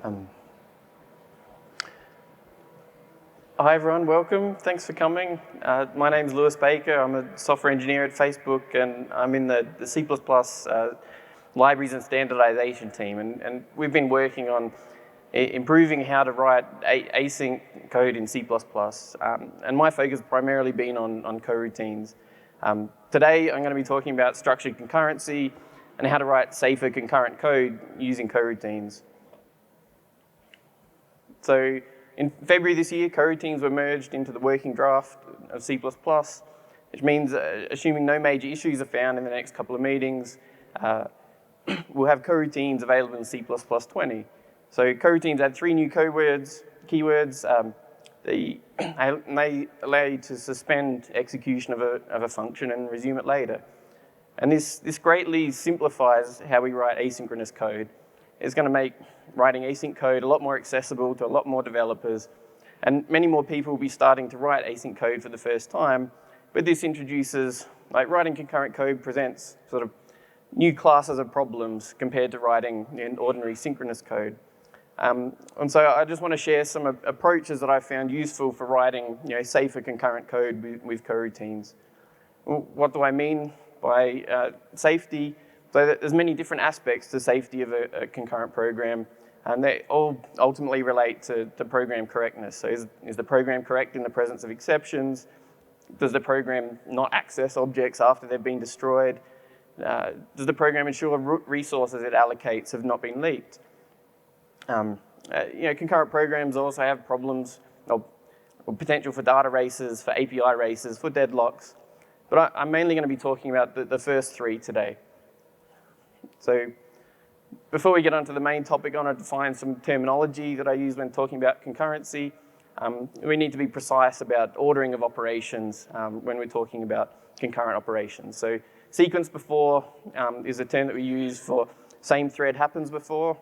Um, Hi everyone, welcome. Thanks for coming. My name's Lewis Baker. I'm a software engineer at Facebook, and I'm in the C++ libraries and standardization team. And we've been working on improving how to write async code in C++. And my focus has primarily been on coroutines. Today, I'm going to be talking about structured concurrency and how to write safer concurrent code using coroutines. So in February this year, coroutines were merged into the working draft of C++, which means, assuming no major issues are found in the next couple of meetings, we'll have coroutines available in C++ 20. So coroutines add 3 new keywords. They allow you to suspend execution of a function and resume it later. And this greatly simplifies how we write asynchronous code. It's going to make writing async code a lot more accessible to a lot more developers, and many more people will be starting to write async code for the first time. But this introduces, like, writing concurrent code presents sort of new classes of problems compared to writing in ordinary synchronous code. And so I just want to share some approaches that I found useful for writing, safer concurrent code with coroutines. What do I mean by safety? So there's many different aspects to safety of a concurrent program, and they all ultimately relate to program correctness. So is the program correct in the presence of exceptions? Does the program not access objects after they've been destroyed? Does the program ensure resources it allocates have not been leaked? Concurrent programs also have problems or potential for data races, for API races, for deadlocks. But I'm mainly going to be talking about the first 3 today. So before we get onto the main topic, I want to define some terminology that I use when talking about concurrency. We need to be precise about ordering of operations when we're talking about concurrent operations. So sequence before is a term that we use for same thread happens before.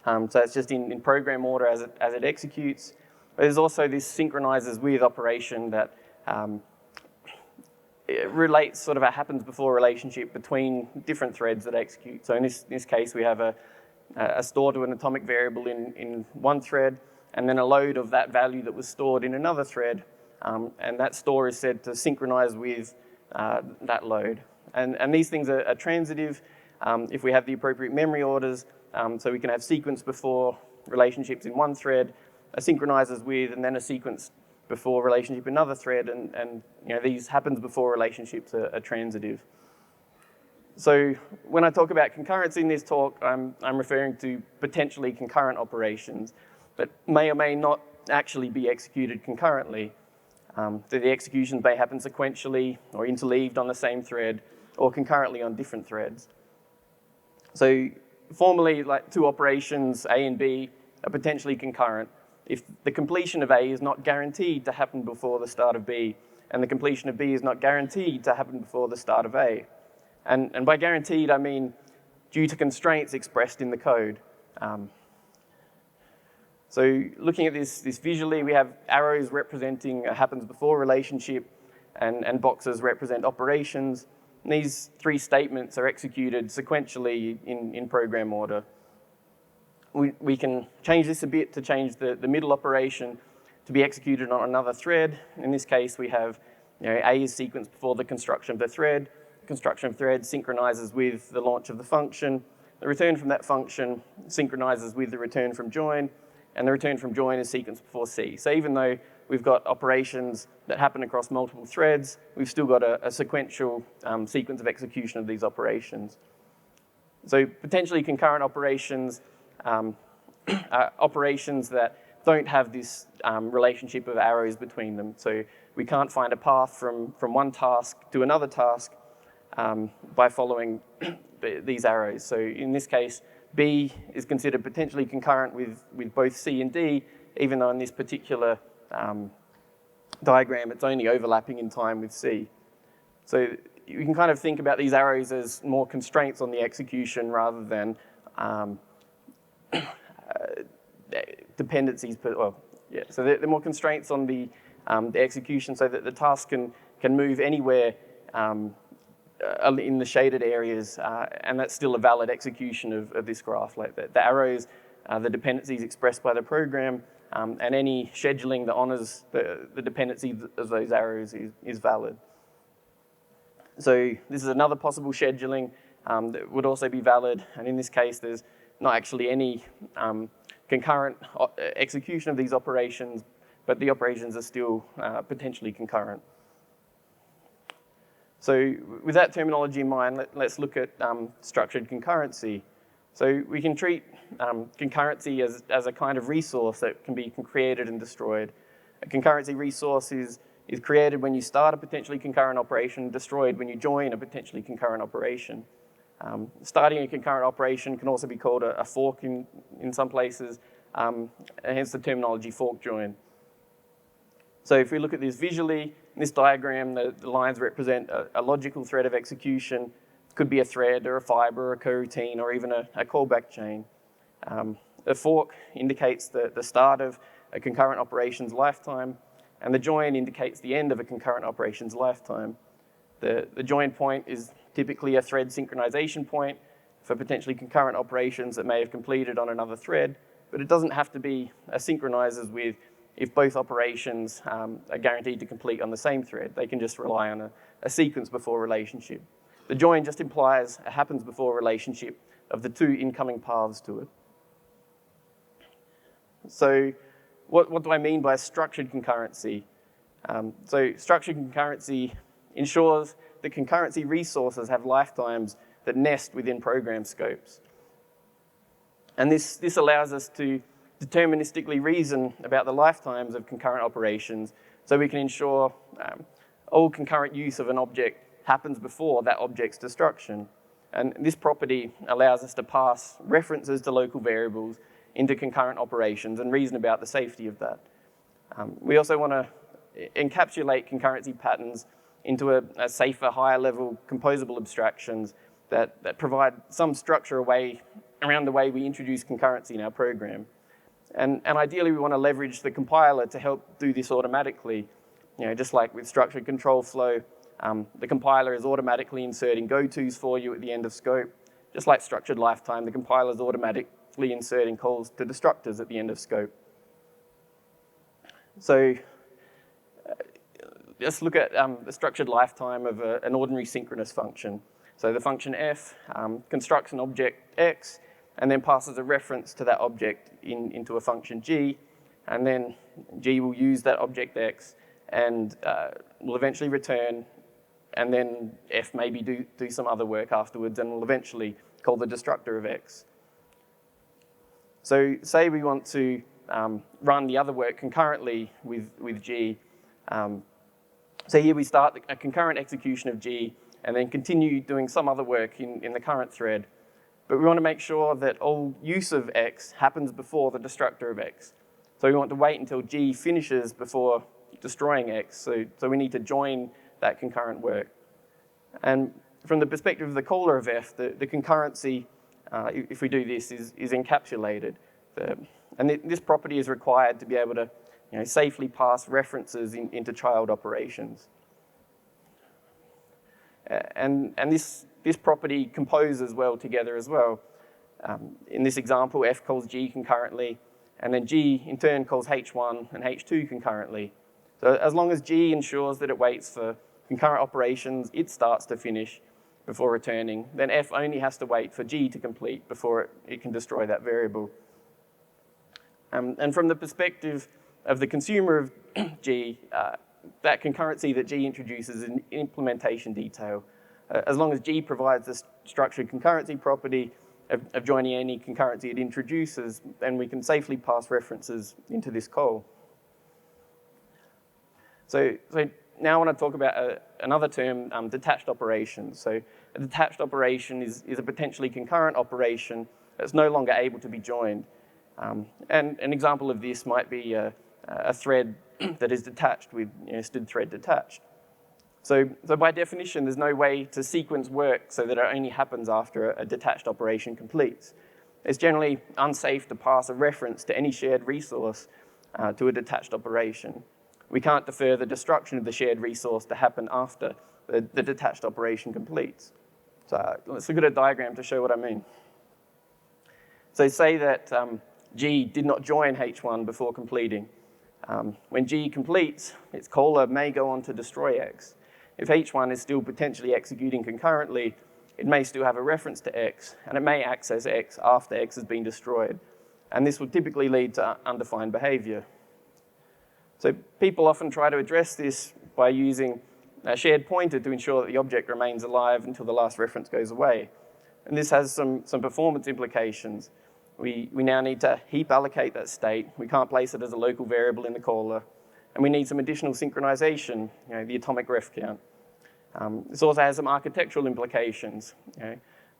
So it's just in program order as it executes. But there's also this synchronizes with operation that it relates sort of a happens before relationship between different threads that execute. So in this case, we have a store to an atomic variable in one thread, and then a load of that value that was stored in another thread, and that store is said to synchronize with that load. And these things are transitive if we have the appropriate memory orders, so we can have sequence before relationships in one thread, a synchronizes with, and then a sequence before relationship in another thread, and these happens before relationships are transitive. So when I talk about concurrency in this talk, I'm referring to potentially concurrent operations that may or may not actually be executed concurrently. So the executions may happen sequentially or interleaved on the same thread or concurrently on different threads. So formally, like 2 operations, A and B, are potentially concurrent if the completion of A is not guaranteed to happen before the start of B, and the completion of B is not guaranteed to happen before the start of A. And by guaranteed, I mean due to constraints expressed in the code. So looking at this visually, we have arrows representing a happens before relationship, and boxes represent operations. And these 3 statements are executed sequentially in program order. We can change this a bit to change the middle operation to be executed on another thread. In this case, we have A is sequenced before the construction of the thread. The construction of thread synchronizes with the launch of the function. The return from that function synchronizes with the return from join, and the return from join is sequenced before C. So even though we've got operations that happen across multiple threads, we've still got a sequential sequence of execution of these operations. So potentially concurrent operations operations that don't have this relationship of arrows between them. So we can't find a path from one task to another task by following these arrows. So in this case, B is considered potentially concurrent with both C and D, even though in this particular diagram, it's only overlapping in time with C. So you can kind of think about these arrows as more constraints on the execution rather than dependencies, so they're more constraints on the execution so that the task can move anywhere in the shaded areas, and that's still a valid execution of this graph. Like the arrows the dependencies expressed by the program, and any scheduling that honors the dependency of those arrows is valid. So this is another possible scheduling that would also be valid, and in this case there's not actually any concurrent execution of these operations, but the operations are still potentially concurrent. So with that terminology in mind, let's look at structured concurrency. So we can treat concurrency as a kind of resource that can be created and destroyed. A concurrency resource is created when you start a potentially concurrent operation, destroyed when you join a potentially concurrent operation. Starting a concurrent operation can also be called a fork in some places, hence the terminology fork join. So if we look at this visually, in this diagram, the lines represent a logical thread of execution. It could be a thread or a fiber or a coroutine or even a callback chain. The fork indicates the start of a concurrent operation's lifetime, and the join indicates the end of a concurrent operation's lifetime. The join point is typically a thread synchronization point for potentially concurrent operations that may have completed on another thread, but it doesn't have to be a synchronizers with if both operations are guaranteed to complete on the same thread. They can just rely on a sequence before relationship. The join just implies a happens before relationship of the two incoming paths to it. So what do I mean by structured concurrency? So structured concurrency ensures that concurrency resources have lifetimes that nest within program scopes. And this allows us to deterministically reason about the lifetimes of concurrent operations so we can ensure all concurrent use of an object happens before that object's destruction. And this property allows us to pass references to local variables into concurrent operations and reason about the safety of that. We also want to encapsulate concurrency patterns into a safer, higher level composable abstractions that provide some structure around the way we introduce concurrency in our program. And ideally, we want to leverage the compiler to help do this automatically. Just like with structured control flow, the compiler is automatically inserting gotos for you at the end of scope. Just like structured lifetime, the compiler is automatically inserting calls to destructors at the end of scope. So let's look at the structured lifetime of an ordinary synchronous function. So the function f constructs an object x, and then passes a reference to that object into a function g, and then g will use that object x and will eventually return, and then f maybe do some other work afterwards and will eventually call the destructor of x. So say we want to run the other work concurrently with g. So here we start a concurrent execution of g and then continue doing some other work in the current thread. But we want to make sure that all use of x happens before the destructor of x. So we want to wait until g finishes before destroying x. So we need to join that concurrent work. And from the perspective of the caller of f, the concurrency, if we do this, is encapsulated. And this property is required to be able to safely pass references into child operations. And this property composes well together as well. In this example, f calls g concurrently, and then g in turn calls h1 and h2 concurrently. So as long as g ensures that it waits for concurrent operations it starts to finish before returning, then f only has to wait for g to complete before it can destroy that variable. And from the perspective of the consumer of g, that concurrency that g introduces is an implementation detail. As long as g provides the structured concurrency property of joining any concurrency it introduces, then we can safely pass references into this call. So now I want to talk about another term, detached operations. So a detached operation is a potentially concurrent operation that's no longer able to be joined. And an example of this might be a thread that is detached with std thread detached. So by definition, there's no way to sequence work so that it only happens after a detached operation completes. It's generally unsafe to pass a reference to any shared resource to a detached operation. We can't defer the destruction of the shared resource to happen after the detached operation completes. So let's look at a diagram to show what I mean. So say that G did not join H1 before completing. When G completes, its caller may go on to destroy X. If H1 is still potentially executing concurrently, it may still have a reference to X, and it may access X after X has been destroyed. And this would typically lead to undefined behavior. So people often try to address this by using a shared pointer to ensure that the object remains alive until the last reference goes away. And this has some performance implications. We now need to heap allocate that state. We can't place it as a local variable in the caller. And we need some additional synchronization, the atomic ref count. This also has some architectural implications.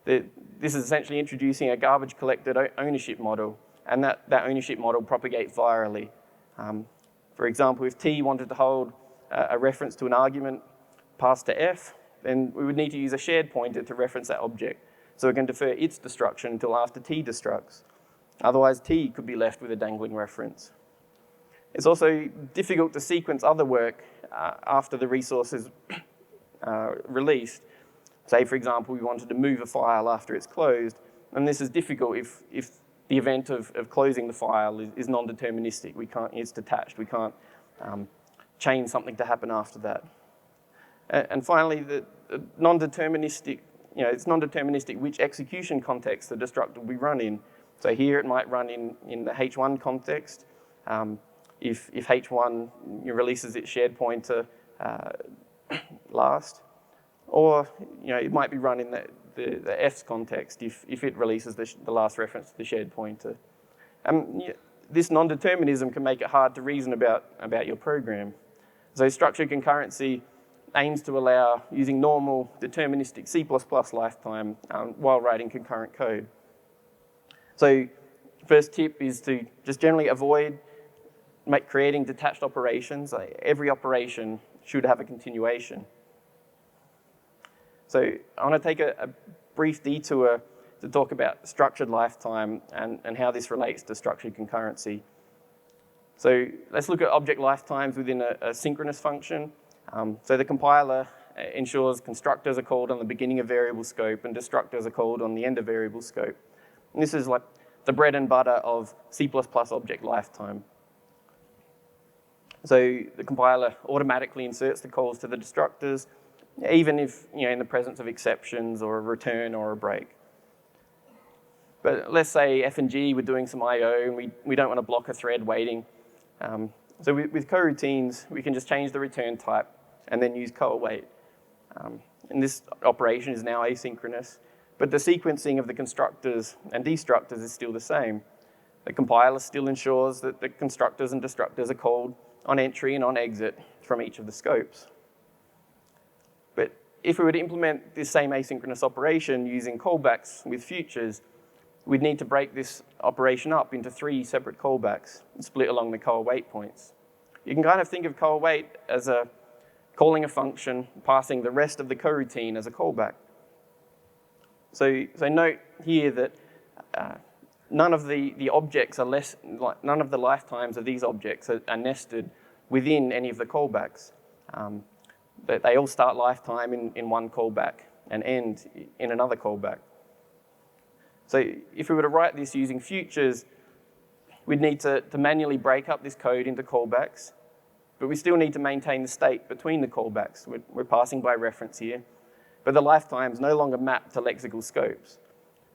This is essentially introducing a garbage collected ownership model, and that ownership model propagates virally. For example, if T wanted to hold a reference to an argument passed to F, then we would need to use a shared pointer to reference that object, so we can defer its destruction until after T destructs. Otherwise, T could be left with a dangling reference. It's also difficult to sequence other work after the resource is released. Say, for example, we wanted to move a file after it's closed, and this is difficult if the event of closing the file is non-deterministic. It's detached. We can't chain something to happen after that. And finally, the non-deterministic, it's non-deterministic which execution context the destructor will be run in. So here it might run in the H1 context. If H1 releases its shared pointer last, or it might be run in the F's context if it releases the last reference to the shared pointer. This non-determinism can make it hard to reason about your program. So structured concurrency aims to allow using normal deterministic C++ lifetime while writing concurrent code. So first tip is to just generally avoid creating detached operations. Every operation should have a continuation. So I want to take a brief detour to talk about structured lifetime and how this relates to structured concurrency. So let's look at object lifetimes within a synchronous function. So the compiler ensures constructors are called on the beginning of variable scope and destructors are called on the end of variable scope. And this is like the bread and butter of C++ object lifetime. So the compiler automatically inserts the calls to the destructors, even if in the presence of exceptions or a return or a break. But let's say F and G were doing some I/O and we don't want to block a thread waiting. So with coroutines, we can just change the return type and then use coawait. And this operation is now asynchronous, but the sequencing of the constructors and destructors is still the same. The compiler still ensures that the constructors and destructors are called on entry and on exit from each of the scopes. But if we were to implement this same asynchronous operation using callbacks with futures, we'd need to break this operation up into 3 separate callbacks split along the coawait points. You can kind of think of coawait as calling a function, passing the rest of the coroutine as a callback. So note here that none of the objects are none of the lifetimes of these objects are nested within any of the callbacks. They all start lifetime in one callback and end in another callback. So if we were to write this using futures, we'd need to manually break up this code into callbacks, but we still need to maintain the state between the callbacks. We're passing by reference here, but the lifetimes no longer map to lexical scopes.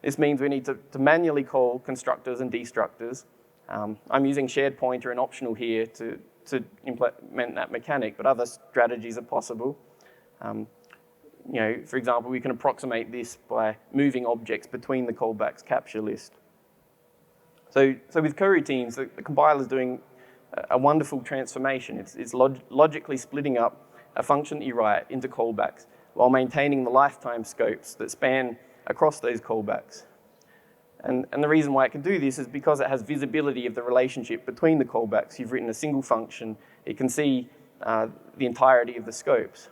This means we need to manually call constructors and destructors. I'm using shared pointer and optional here to implement that mechanic, but other strategies are possible. For example, we can approximate this by moving objects between the callbacks capture list. So with coroutines, the compiler is doing a wonderful transformation. It's logically splitting up a function that you write into callbacks while maintaining the lifetime scopes that span across those callbacks. And the reason why it can do this is because it has visibility of the relationship between the callbacks. You've written a single function. It can see the entirety of the scopes.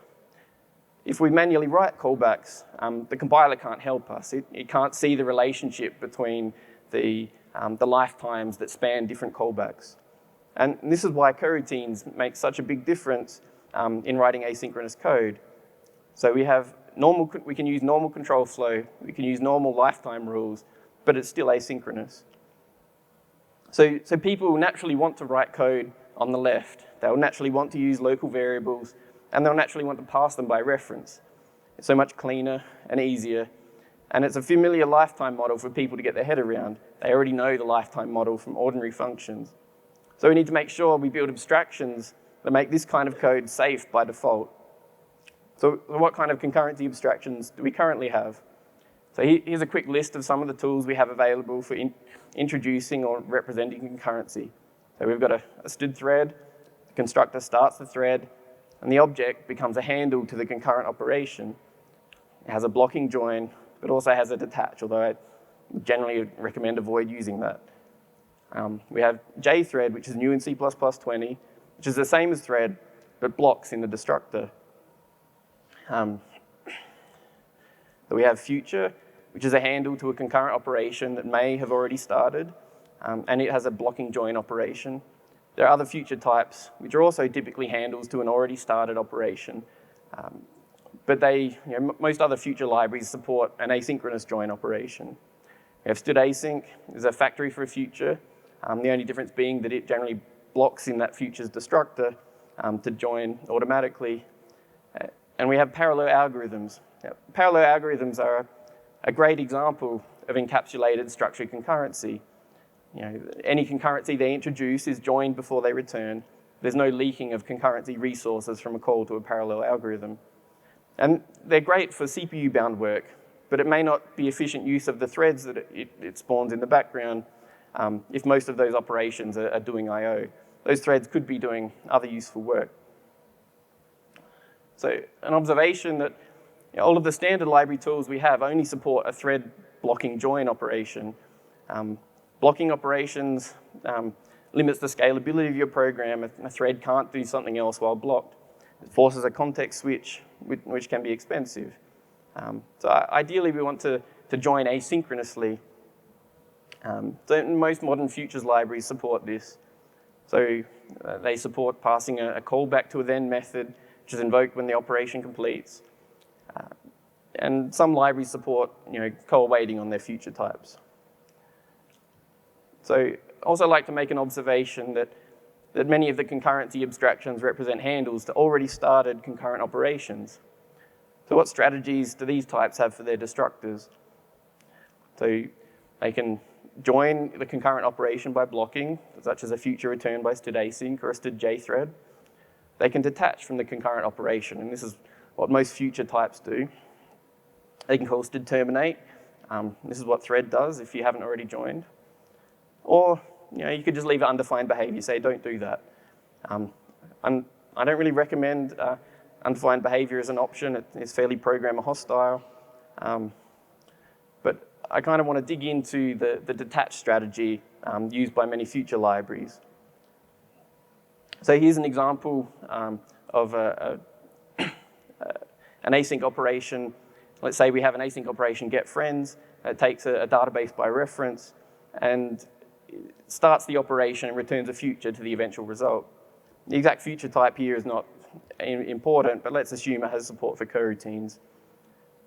If we manually write callbacks, the compiler can't help us. It can't see the relationship between the lifetimes that span different callbacks. And this is why coroutines make such a big difference in writing asynchronous code. So we can use normal control flow, we can use normal lifetime rules, but it's still asynchronous. So people naturally want to write code on the left. They'll naturally want to use local variables, and they'll naturally want to pass them by reference. It's so much cleaner and easier, and it's a familiar lifetime model for people to get their head around. They already know the lifetime model from ordinary functions. So we need to make sure we build abstractions that make this kind of code safe by default. So what kind of concurrency abstractions do we currently have? So here's a quick list of some of the tools we have available for introducing or representing concurrency. So we've got a std thread, the constructor starts the thread, and the object becomes a handle to the concurrent operation. It has a blocking join, but also has a detach, although I generally recommend avoid using that. We have jthread, which is new in C++ 20, which is the same as thread, but blocks in the destructor. We have future, which is a handle to a concurrent operation that may have already started, and it has a blocking join operation. There are other future types, which are also typically handles to an already started operation, but most other future libraries support an asynchronous join operation. We have std async, is a factory for a future, the only difference being that it generally blocks in that future's destructor to join automatically. And we have parallel algorithms. Now, parallel algorithms are a great example of encapsulated structured concurrency. Any concurrency they introduce is joined before they return. There's no leaking of concurrency resources from a call to a parallel algorithm. And they're great for CPU-bound work, but it may not be efficient use of the threads that it spawns in the background if most of those operations are doing I/O. Those threads could be doing other useful work. So an observation that all of the standard library tools we have only support a thread blocking join operation. Blocking operations limits the scalability of your program. A thread can't do something else while blocked. It forces a context switch, which can be expensive. So ideally, we want to join asynchronously. So most modern futures libraries support this. So they support passing a callback to a then method, which is invoked when the operation completes. And some libraries support co-awaiting on their future types. So I also like to make an observation that many of the concurrency abstractions represent handles to already started concurrent operations. So what strategies do these types have for their destructors? So they can join the concurrent operation by blocking, such as a future return by std async or a std jthread. They can detach from the concurrent operation, and this is what most future types do. They can call std terminate. This is what thread does if you haven't already joined. Or you could just leave it undefined behavior, say don't do that. I don't really recommend undefined behavior as an option. It's fairly programmer hostile. But I kind of want to dig into the detach strategy used by many future libraries. So here's an example of an async operation. Let's say we have an async operation get friends. It takes a database by reference and starts the operation and returns a future to the eventual result. The exact future type here is not important, but let's assume it has support for coroutines.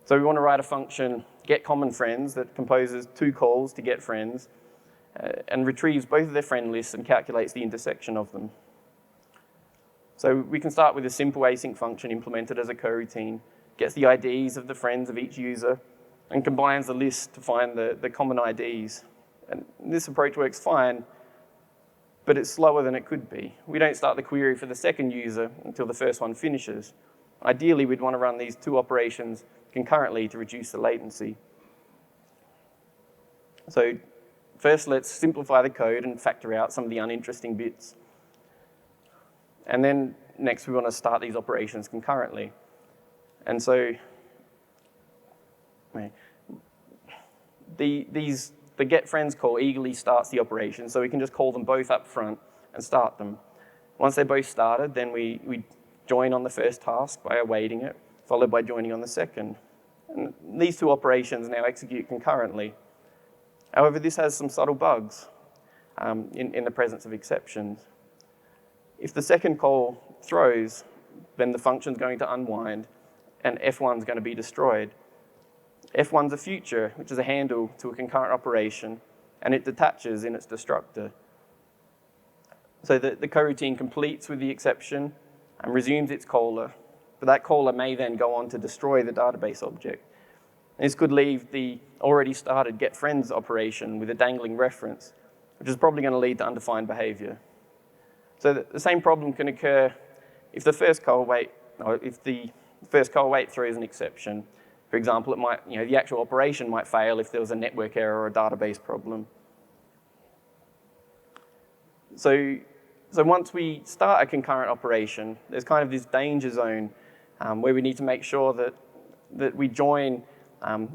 So we want to write a function, get common friends, that composes two calls to get friends and retrieves both of their friend lists and calculates the intersection of them. So we can start with a simple async function implemented as a coroutine, gets the IDs of the friends of each user, and combines the list to find the common IDs. And this approach works fine, but it's slower than it could be. We don't start the query for the second user until the first one finishes. Ideally, we'd want to run these two operations concurrently to reduce the latency. So first, let's simplify the code and factor out some of the uninteresting bits. And then next, we want to start these operations concurrently. And so the get friends call eagerly starts the operation, so we can just call them both up front and start them. Once they're both started, then we join on the first task by awaiting it, followed by joining on the second. And these two operations now execute concurrently. However, this has some subtle bugs in the presence of exceptions. If the second call throws, then the function's going to unwind, and F1's going to be destroyed. F1's a future, which is a handle to a concurrent operation, and it detaches in its destructor. So the coroutine completes with the exception and resumes its caller, but that caller may then go on to destroy the database object. And this could leave the already started getFriends operation with a dangling reference, which is probably going to lead to undefined behavior. So the same problem can occur if the first call wait throws an exception. For example, it might, the actual operation might fail if there was a network error or a database problem. So once we start a concurrent operation, there's kind of this danger zone where we need to make sure that we join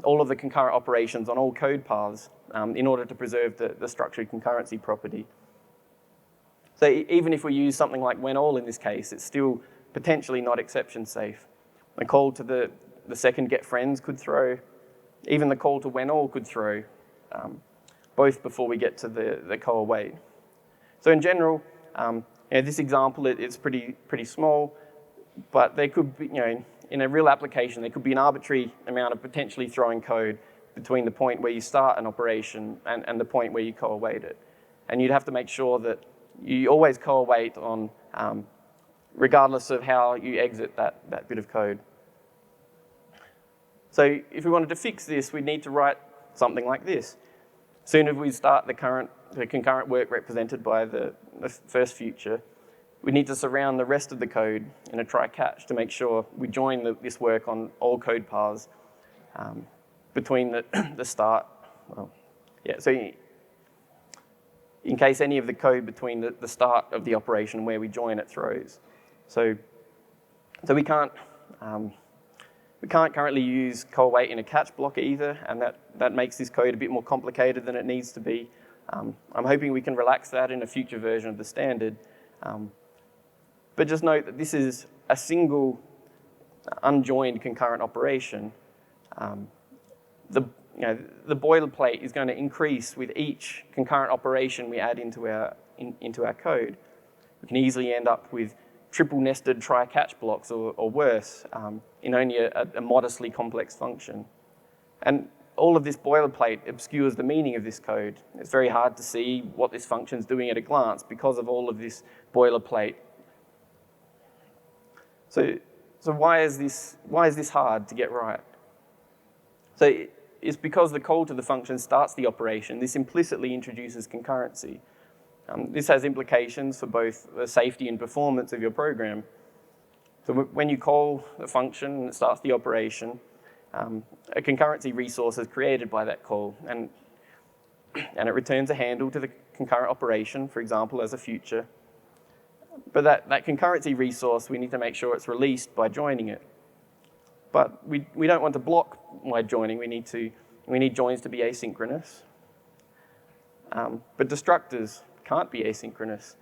all of the concurrent operations on all code paths in order to preserve the structured concurrency property. So even if we use something like when_all in this case, it's still potentially not exception safe. The call to the second getFriends could throw, even the call to when_all could throw, both before we get to the call wait. So in general, this example, it's pretty small, but there could be, in a real application, there could be an arbitrary amount of potentially throwing code between the point where you start an operation and the point where you call wait it. And you'd have to make sure that you always call wait on, regardless of how you exit that bit of code. So if we wanted to fix this, we'd need to write something like this. Soon as we start the concurrent work represented by the first future, we need to surround the rest of the code in a try-catch to make sure we join this work on all code paths between the start. So in case any of the code between the start of the operation and where we join it throws. So we can't currently use call wait in a catch block either, and that makes this code a bit more complicated than it needs to be. I'm hoping we can relax that in a future version of the standard. But just note that this is a single unjoined concurrent operation. The boilerplate is going to increase with each concurrent operation we add into our code. We can easily end up with triple nested try-catch blocks or worse in only a modestly complex function. And all of this boilerplate obscures the meaning of this code. It's very hard to see what this function's doing at a glance because of all of this boilerplate. So why is this hard to get right? So it's because the call to the function starts the operation. This implicitly introduces concurrency. This has implications for both the safety and performance of your program. So when you call the function and it starts the operation, a concurrency resource is created by that call, and it returns a handle to the concurrent operation, for example, as a future. But that concurrency resource, we need to make sure it's released by joining it. But we don't want to block by joining. We need joins to be asynchronous. But destructors can't be asynchronous.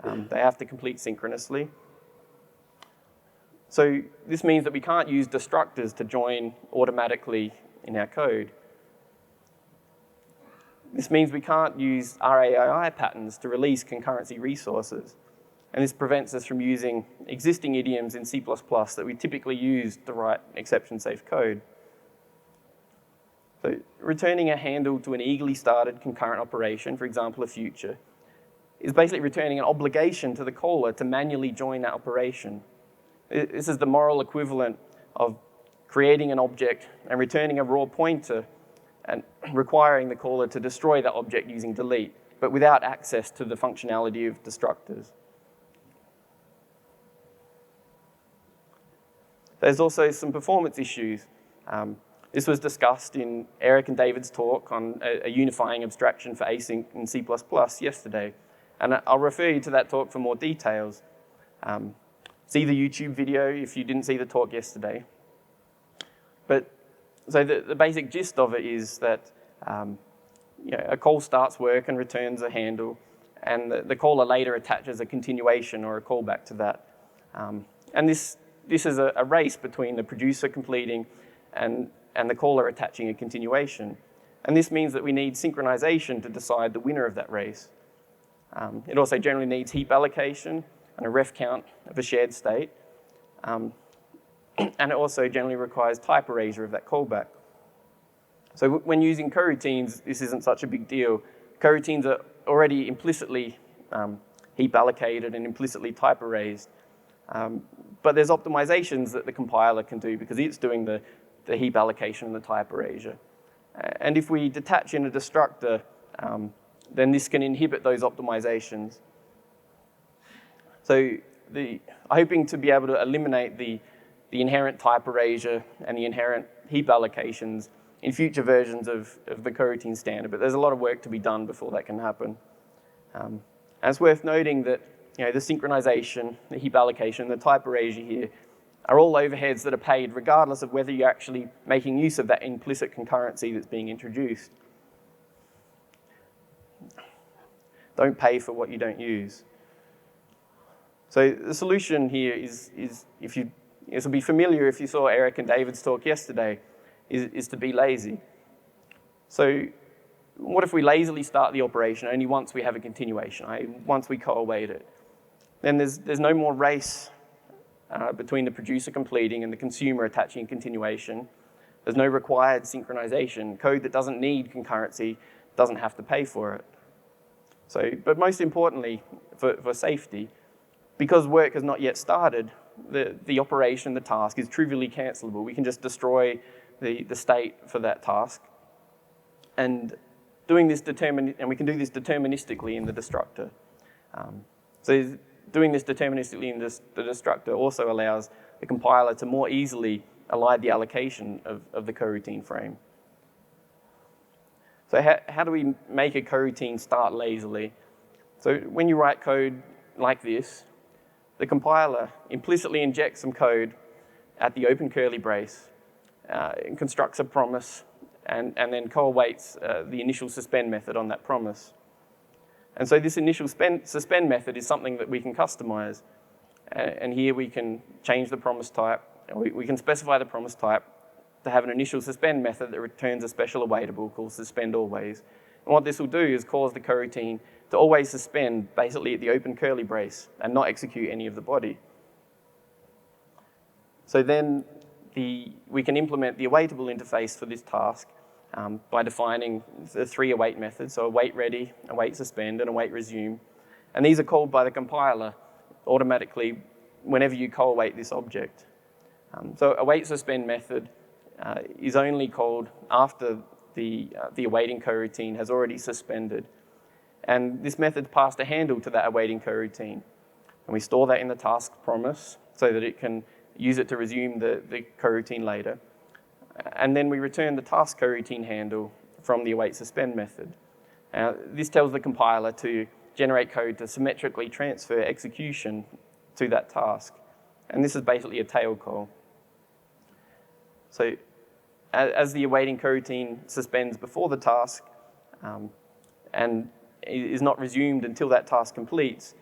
They have to complete synchronously. So this means that we can't use destructors to join automatically in our code. This means we can't use RAII patterns to release concurrency resources. And this prevents us from using existing idioms in C++ that we typically use to write exception-safe code. So returning a handle to an eagerly started concurrent operation, for example, a future, is basically returning an obligation to the caller to manually join that operation. This is the moral equivalent of creating an object and returning a raw pointer and requiring the caller to destroy that object using delete, but without access to the functionality of destructors. There's also some performance issues. This was discussed in Eric and David's talk on a unifying abstraction for async in C++ yesterday. And I'll refer you to that talk for more details. See the YouTube video if you didn't see the talk yesterday. But so the basic gist of it is that a call starts work and returns a handle, and the caller later attaches a continuation or a callback to that. And this is a race between the producer completing and the caller attaching a continuation. And this means that we need synchronization to decide the winner of that race. It also generally needs heap allocation and a ref count of a shared state. And it also generally requires type erasure of that callback. So when using coroutines, this isn't such a big deal. Coroutines are already implicitly heap allocated and implicitly type erased. But there's optimizations that the compiler can do because it's doing the heap allocation and the type erasure. And if we detach in a destructor, then this can inhibit those optimizations. So hoping to be able to eliminate the inherent type erasure and the inherent heap allocations in future versions of the coroutine standard, but there's a lot of work to be done before that can happen. And it's worth noting that the synchronization, the heap allocation, the type erasure here are all overheads that are paid regardless of whether you're actually making use of that implicit concurrency that's being introduced. Don't pay for what you don't use. So the solution here is this will be familiar if you saw Eric and David's talk yesterday, is to be lazy. So what if we lazily start the operation only once we have a continuation, once we co-await it? Then there's no more race between the producer completing and the consumer attaching a continuation. There's no required synchronization. Code that doesn't need concurrency doesn't have to pay for it. So, but most importantly, for safety, because work has not yet started, the operation, the task is trivially cancelable. We can just destroy the state for that task. And we can do this deterministically in the destructor. So doing this deterministically in the destructor also allows the compiler to more easily align the allocation of the coroutine frame. So how do we make a coroutine start lazily? So when you write code like this, the compiler implicitly injects some code at the open curly brace, and constructs a promise, and then co-awaits the initial suspend method on that promise. And so this initial suspend method is something that we can customize. And here we can change the promise type. We can specify the promise type to have an initial suspend method that returns a special awaitable called suspend always. And what this will do is cause the coroutine to always suspend basically at the open curly brace and not execute any of the body. So then we can implement the awaitable interface for this task by defining the 3 await methods, so await ready, await suspend, and await resume. And these are called by the compiler automatically whenever you co-await this object. So await suspend method is only called after the awaiting coroutine has already suspended. And this method passed a handle to that awaiting coroutine. And we store that in the task promise so that it can use it to resume the coroutine later. And then we return the task coroutine handle from the await suspend method. This tells the compiler to generate code to symmetrically transfer execution to that task. And this is basically a tail call. So as the awaiting coroutine suspends before the task and is not resumed until that task completes,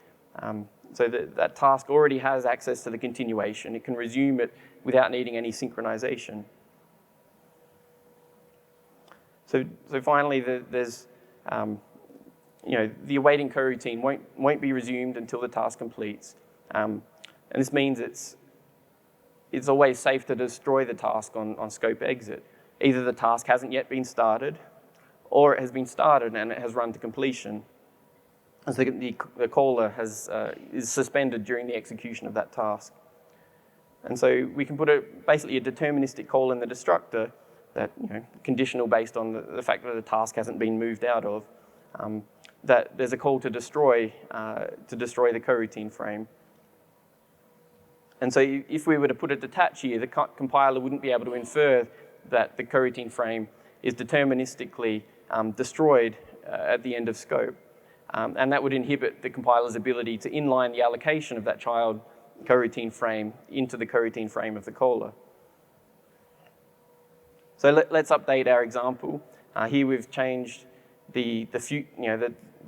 so that task already has access to the continuation. It can resume it without needing any synchronization. So finally, there's the awaiting coroutine won't be resumed until the task completes, and this means it's always safe to destroy the task on scope exit. Either the task hasn't yet been started, or it has been started and it has run to completion. And so the caller is suspended during the execution of that task. And so we can put basically a deterministic call in the destructor that, conditional based on the fact that the task hasn't been moved out of, that there's a call to destroy the coroutine frame. And so if we were to put a detach here, the compiler wouldn't be able to infer that the coroutine frame is deterministically destroyed at the end of scope. And that would inhibit the compiler's ability to inline the allocation of that child coroutine frame into the coroutine frame of the caller. So let's update our example. Here we've changed the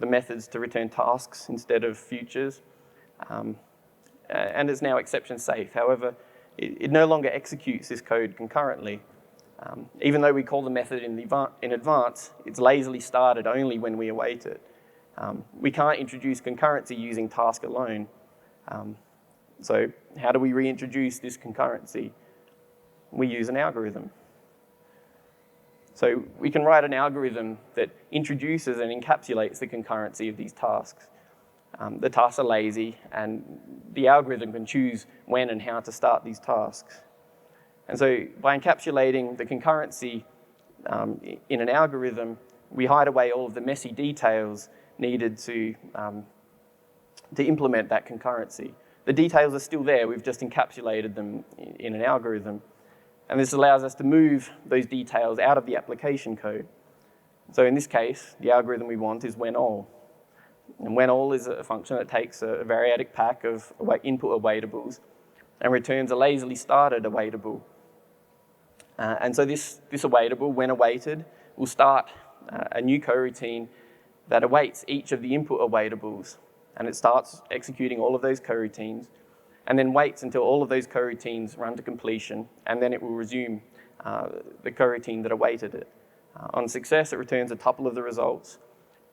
methods to return tasks instead of futures. And it's now exception safe. However, it no longer executes this code concurrently. Even though we call the method in advance, it's lazily started only when we await it. We can't introduce concurrency using task alone. So how do we reintroduce this concurrency? We use an algorithm. So we can write an algorithm that introduces and encapsulates the concurrency of these tasks. The tasks are lazy, and the algorithm can choose when and how to start these tasks. And so by encapsulating the concurrency in an algorithm, we hide away all of the messy details needed to implement that concurrency. The details are still there, we've just encapsulated them in an algorithm. And this allows us to move those details out of the application code. So in this case, the algorithm we want is when_all. And when_all is a function that takes a variadic pack of input awaitables and returns a lazily started awaitable. And so this awaitable, when awaited, will start a new coroutine that awaits each of the input awaitables. And it starts executing all of those coroutines and then waits until all of those coroutines run to completion, and then it will resume the coroutine that awaited it. On success, it returns a tuple of the results.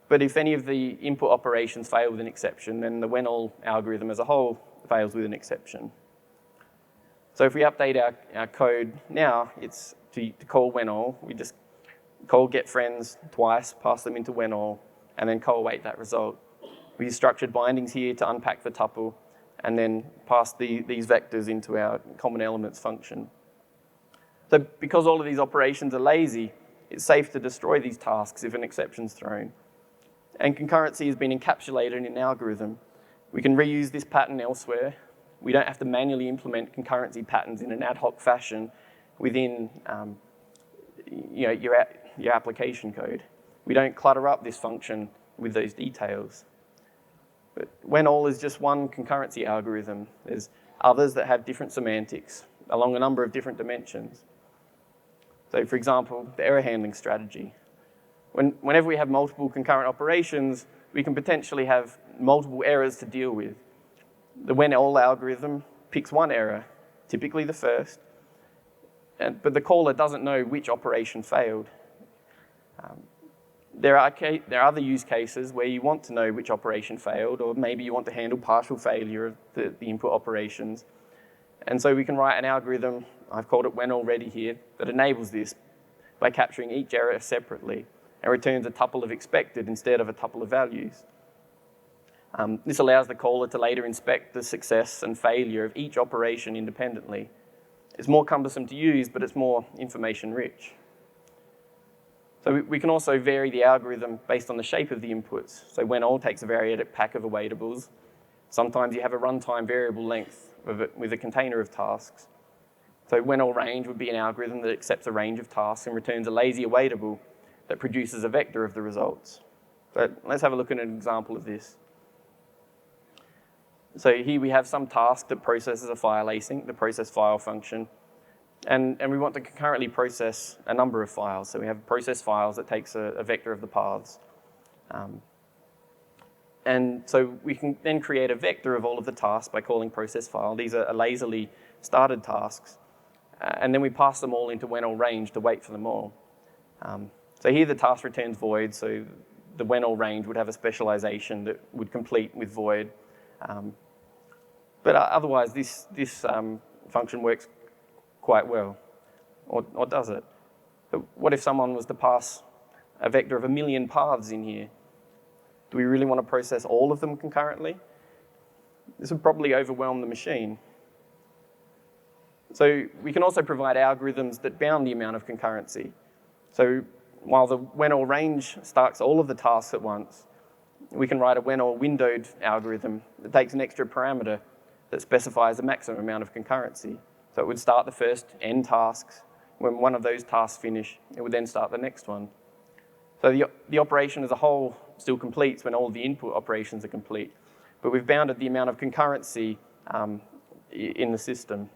But if any of the input operations fail with an exception, then the when_all algorithm as a whole fails with an exception. So if we update our code now, it's to call when_all. We just call getFriends twice, pass them into when_all, and then co-await that result. We use structured bindings here to unpack the tuple, and then pass these vectors into our common elements function. So because all of these operations are lazy, it's safe to destroy these tasks if an exception's thrown. And concurrency has been encapsulated in an algorithm. We can reuse this pattern elsewhere. We don't have to manually implement concurrency patterns in an ad hoc fashion within your application code. We don't clutter up this function with those details. But when_all is just one concurrency algorithm. There's others that have different semantics along a number of different dimensions. So for example, the error handling strategy. Whenever we have multiple concurrent operations, we can potentially have multiple errors to deal with. The when_all algorithm picks one error, typically the first, but the caller doesn't know which operation failed. There are other use cases where you want to know which operation failed, or maybe you want to handle partial failure of the input operations. And so we can write an algorithm, I've called it when_all_ready here, that enables this by capturing each error separately and returns a tuple of expected instead of a tuple of values. This allows the caller to later inspect the success and failure of each operation independently. It's more cumbersome to use, but it's more information rich. So we can also vary the algorithm based on the shape of the inputs. So when_all takes a variadic pack of awaitables. Sometimes you have a runtime variable length with a container of tasks. So when_all_range would be an algorithm that accepts a range of tasks and returns a lazy awaitable that produces a vector of the results. But let's have a look at an example of this. So here we have some task that processes a file async, the process file function. And we want to concurrently process a number of files. So we have process files that takes a vector of the paths. And so we can then create a vector of all of the tasks by calling process file. These are lazily started tasks. And then we pass them all into when_all_range to wait for them all. So here the task returns void, so the when_all_range would have a specialization that would complete with void. But otherwise, this function works quite well, or does it? But what if someone was to pass a vector of 1 million paths in here? Do we really want to process all of them concurrently? This would probably overwhelm the machine. So we can also provide algorithms that bound the amount of concurrency. So while the when_all_range starts all of the tasks at once, we can write a when_all_windowed algorithm that takes an extra parameter that specifies a maximum amount of concurrency. So it would start the first n tasks. When one of those tasks finish, it would then start the next one. So the operation as a whole still completes when all the input operations are complete, but we've bounded the amount of concurrency in the system.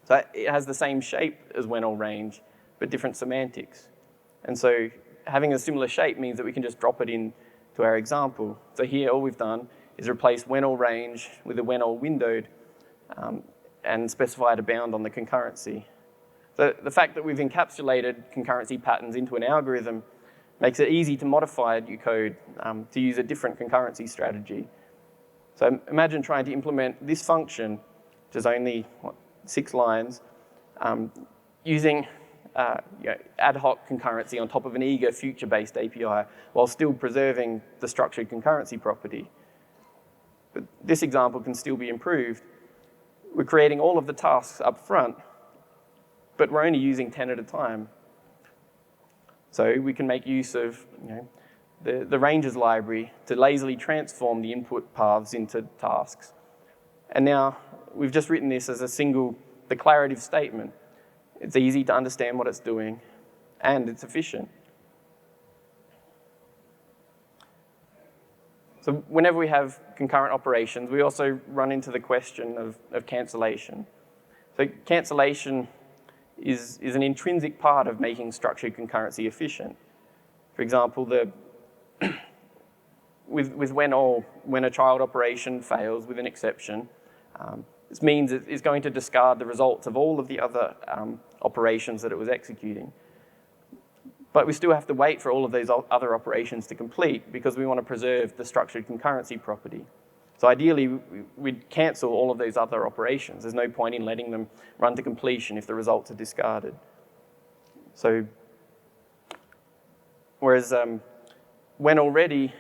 So it has the same shape as when_all_range, but different semantics. And so having a similar shape means that we can just drop it in to our example. So here all we've done is replace when_all_range with a when_all_windowed and specified a bound on the concurrency. So the fact that we've encapsulated concurrency patterns into an algorithm makes it easy to modify your code to use a different concurrency strategy. So imagine trying to implement this function, which is only 6 lines, using ad hoc concurrency on top of an eager future-based API while still preserving the structured concurrency property. But this example can still be improved. We're creating all of the tasks up front, but we're only using 10 at a time. So we can make use of the ranges library to lazily transform the input paths into tasks. And now we've just written this as a single declarative statement. It's easy to understand what it's doing, and it's efficient. So whenever we have concurrent operations, we also run into the question of cancellation. So cancellation is an intrinsic part of making structured concurrency efficient. For example, with when a child operation fails with an exception, this means it's going to discard the results of all of the other operations that it was executing. But we still have to wait for all of those other operations to complete because we want to preserve the structured concurrency property. So ideally, we'd cancel all of those other operations. There's no point in letting them run to completion if the results are discarded. So, whereas when already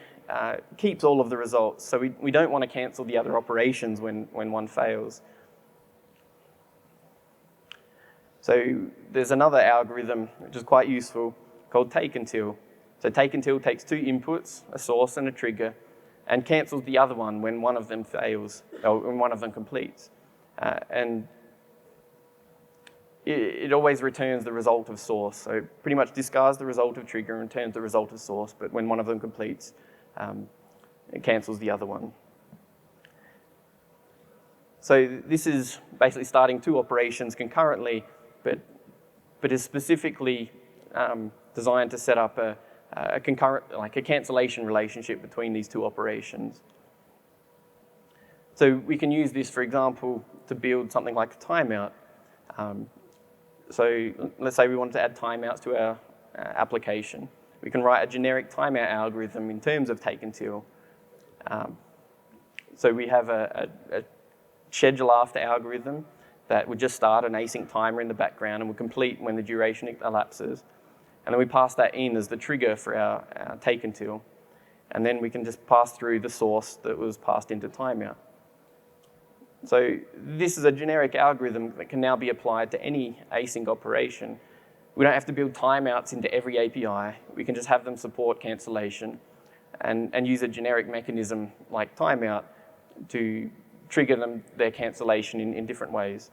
keeps all of the results, so we don't want to cancel the other operations when one fails. So there's another algorithm which is quite useful called take until. So take until takes two inputs, a source and a trigger, and cancels the other one when one of them fails, or when one of them completes. And it always returns the result of source. So it pretty much discards the result of trigger and returns the result of source, but when one of them completes, it cancels the other one. So this is basically starting two operations concurrently, but is specifically designed to set up a concurrent, like a cancellation relationship between these two operations. So we can use this, for example, to build something like a timeout. So let's say we want to add timeouts to our application. We can write a generic timeout algorithm in terms of take until. So we have a schedule after algorithm that would just start an async timer in the background and will complete when the duration elapses. And then we pass that in as the trigger for our take until. And then we can just pass through the source that was passed into timeout. So this is a generic algorithm that can now be applied to any async operation. We don't have to build timeouts into every API. We can just have them support cancellation and use a generic mechanism like timeout to trigger their cancellation in different ways.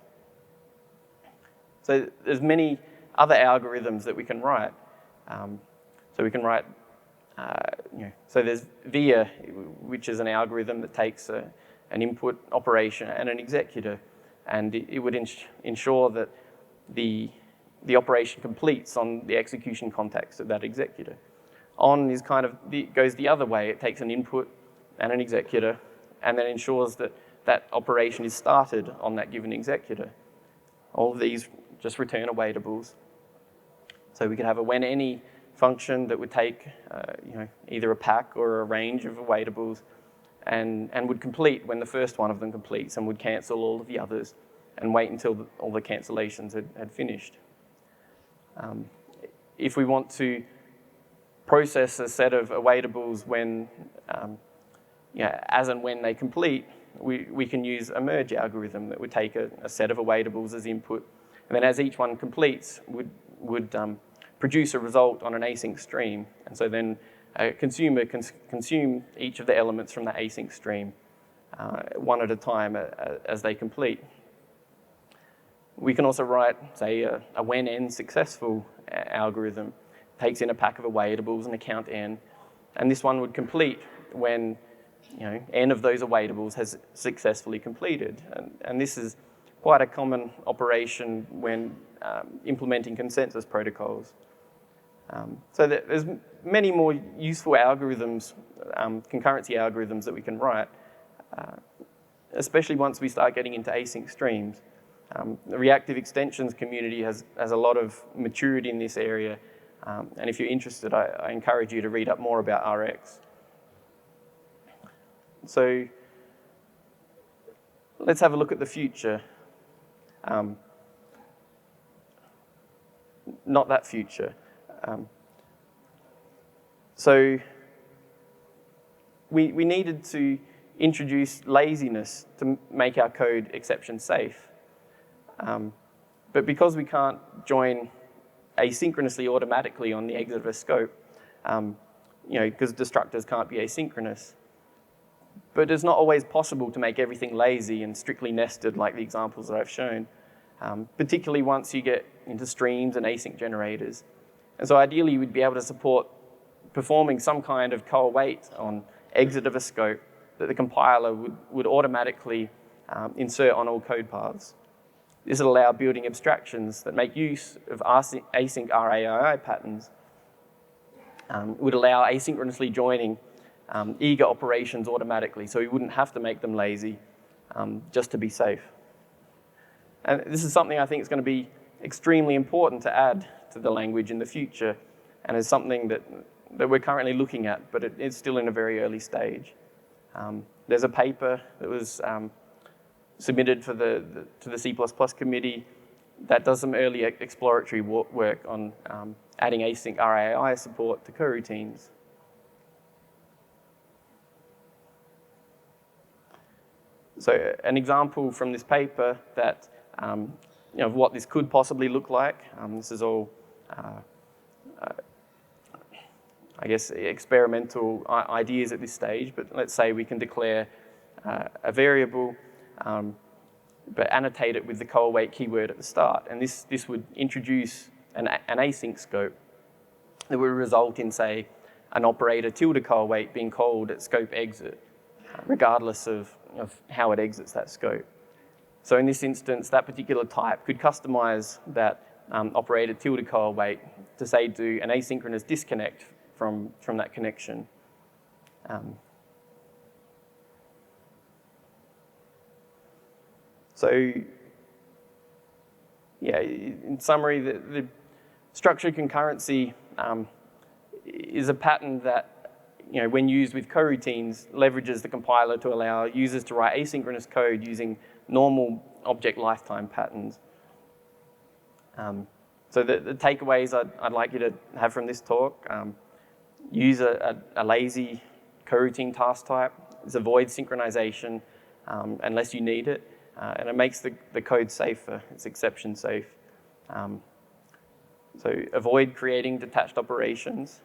So there's many other algorithms that we can write. So we can write, so there's VIA, which is an algorithm that takes an input operation and an executor, and it would ensure that the operation completes on the execution context of that executor. On is goes the other way. It takes an input and an executor, and then ensures that that operation is started on that given executor. All of these just return awaitables. So we could have a when any function that would take either a pack or a range of awaitables and would complete when the first one of them completes and would cancel all of the others and wait until all the cancellations had finished. If we want to process a set of awaitables when, as and when they complete, we can use a merge algorithm that would take a set of awaitables as input, and then as each one completes, would produce a result on an async stream. And so then a consumer can consume each of the elements from that async stream one at a time as they complete. We can also write, say, a when n successful algorithm. Takes in a pack of awaitables and a count n, and this one would complete when n of those awaitables has successfully completed. And this is quite a common operation when implementing consensus protocols. So there's many more useful algorithms, concurrency algorithms that we can write, especially once we start getting into async streams. The reactive extensions community has a lot of maturity in this area, and if you're interested, I encourage you to read up more about RX. So let's have a look at the future. Not that future. So we needed to introduce laziness to make our code exception safe. But because we can't join asynchronously automatically on the exit of a scope, because destructors can't be asynchronous. But it's not always possible to make everything lazy and strictly nested like the examples that I've shown, particularly once you get into streams and async generators. And so ideally, you would be able to support performing some kind of co-await on exit of a scope that the compiler would automatically insert on all code paths. This would allow building abstractions that make use of async RAII patterns, would allow asynchronously joining eager operations automatically, so we wouldn't have to make them lazy just to be safe. And this is something I think is going to be extremely important to add to the language in the future, and is something that we're currently looking at, but it's still in a very early stage. There's a paper that was submitted to the C++ committee that does some early exploratory work on adding async RAI support to coroutines. So an example from this paper that of what this could possibly look like. This is all, I guess, experimental ideas at this stage, but let's say we can declare a variable, but annotate it with the co-await keyword at the start. And this would introduce an async scope that would result in, say, an operator tilde co-await being called at scope exit, regardless of how it exits that scope. So in this instance, that particular type could customize that operator tilde co-await to, say, do an asynchronous disconnect from that connection. So, yeah, in summary, the structured concurrency is a pattern that, when used with coroutines, leverages the compiler to allow users to write asynchronous code using normal object lifetime patterns. So the takeaways I'd like you to have from this talk: use a lazy coroutine task type. Avoid synchronization unless you need it. And it makes the code safer. It's exception safe. So avoid creating detached operations.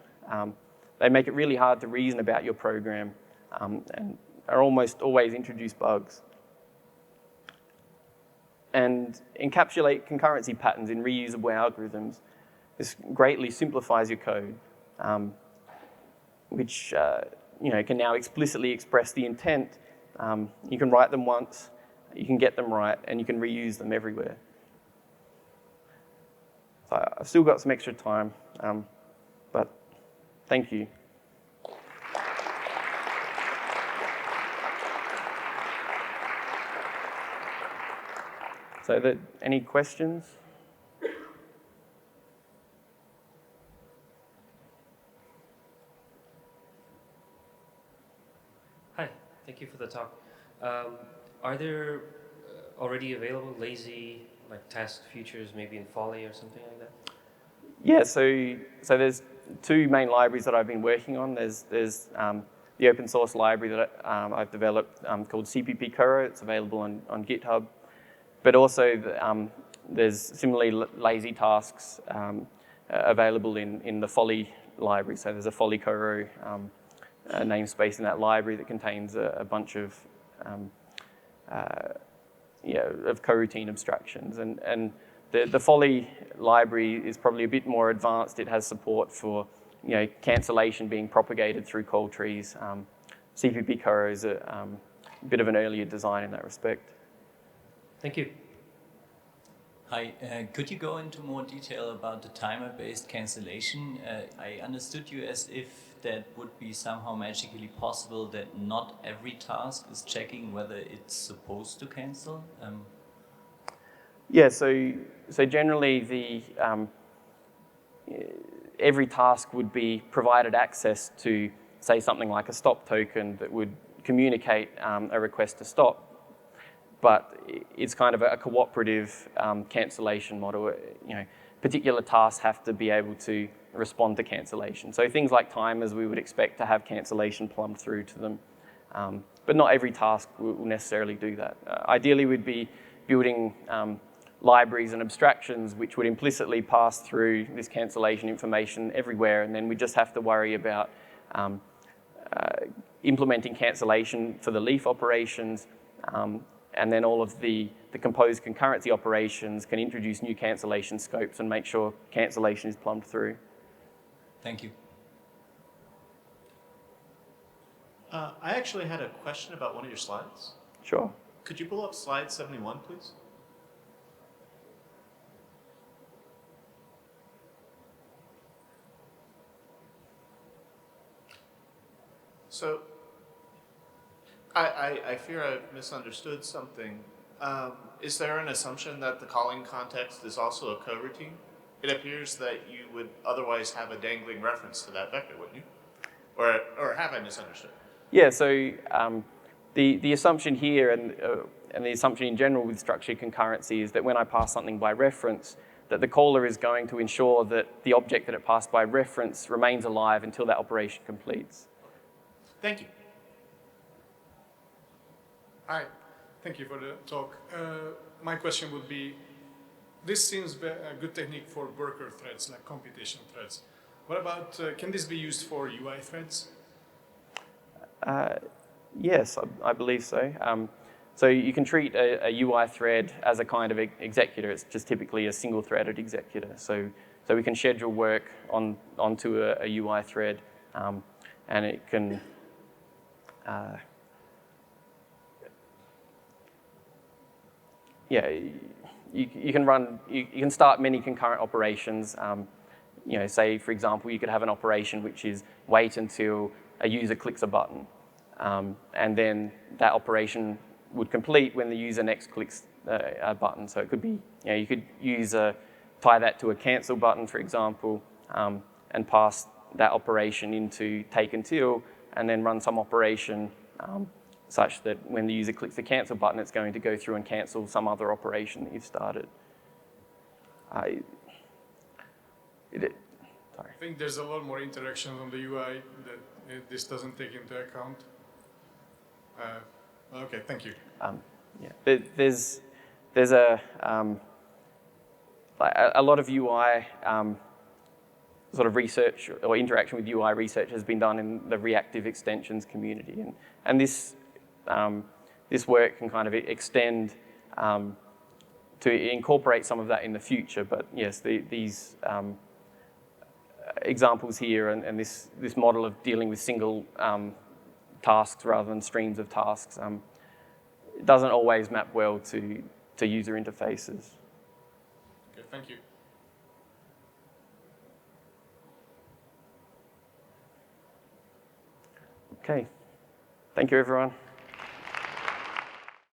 They make it really hard to reason about your program and are almost always introduce bugs. And encapsulate concurrency patterns in reusable algorithms. This greatly simplifies your code, which can now explicitly express the intent. You can write them once, you can get them right, and you can reuse them everywhere. So I've still got some extra time, but thank you. So any questions? Hi, thank you for the talk. Are there already available lazy task features, maybe in Folly or something like that? Yeah, so there's two main libraries that I've been working on. There's the open source library that I've developed called CPP Coro. It's available on GitHub. But also there's similarly lazy tasks available in the Folly library. So there's a Folly Coro namespace in that library that contains a bunch of coroutine abstractions. And the Folly library is probably a bit more advanced. It has support for cancellation being propagated through call trees. CPP Coro is a bit of an earlier design in that respect. Thank you. Hi, could you go into more detail about the timer-based cancellation? I understood you as if that would be somehow magically possible that not every task is checking whether it's supposed to cancel. Yeah, so generally every task would be provided access to, say, something like a stop token that would communicate a request to stop. But it's kind of a cooperative cancellation model. Particular tasks have to be able to respond to cancellation. So things like timers, we would expect to have cancellation plumbed through to them. But but not every task will necessarily do that. Ideally, we'd be building libraries and abstractions which would implicitly pass through this cancellation information everywhere, and then we just have to worry about implementing cancellation for the leaf operations, and then all of the composed concurrency operations can introduce new cancellation scopes and make sure cancellation is plumbed through. Thank you. I actually had a question about one of your slides. Sure. Could you pull up slide 71, please? So, I fear I've misunderstood something. Is there an assumption that the calling context is also a coroutine? It appears that you would otherwise have a dangling reference to that vector, wouldn't you? Or have I misunderstood? Yeah, so the assumption here and the assumption in general with structured concurrency is that when I pass something by reference, that the caller is going to ensure that the object that it passed by reference remains alive until that operation completes. Thank you. Hi, thank you for the talk. My question would be, this seems a good technique for worker threads, like computation threads. What about, can this be used for UI threads? Yes, I believe so. So you can treat a UI thread as a kind of executor. It's just typically a single-threaded executor. So we can schedule work onto a UI thread, and it can you can start many concurrent operations. Say for example, you could have an operation which is wait until a user clicks a button, and then that operation would complete when the user next clicks a button. So it could be, you could tie that to a cancel button, for example, and pass that operation into take until, and then run some operation such that when the user clicks the cancel button, it's going to go through and cancel some other operation that you've started. I think there's a lot more interaction on the UI that this doesn't take into account. Okay, thank you. There's a lot of UI sort of research or interaction with UI research has been done in the reactive extensions community, and this work can kind of extend to incorporate some of that in the future. But yes, these examples here and this model of dealing with single tasks rather than streams of tasks doesn't always map well to user interfaces. Okay, thank you. Okay, thank you everyone.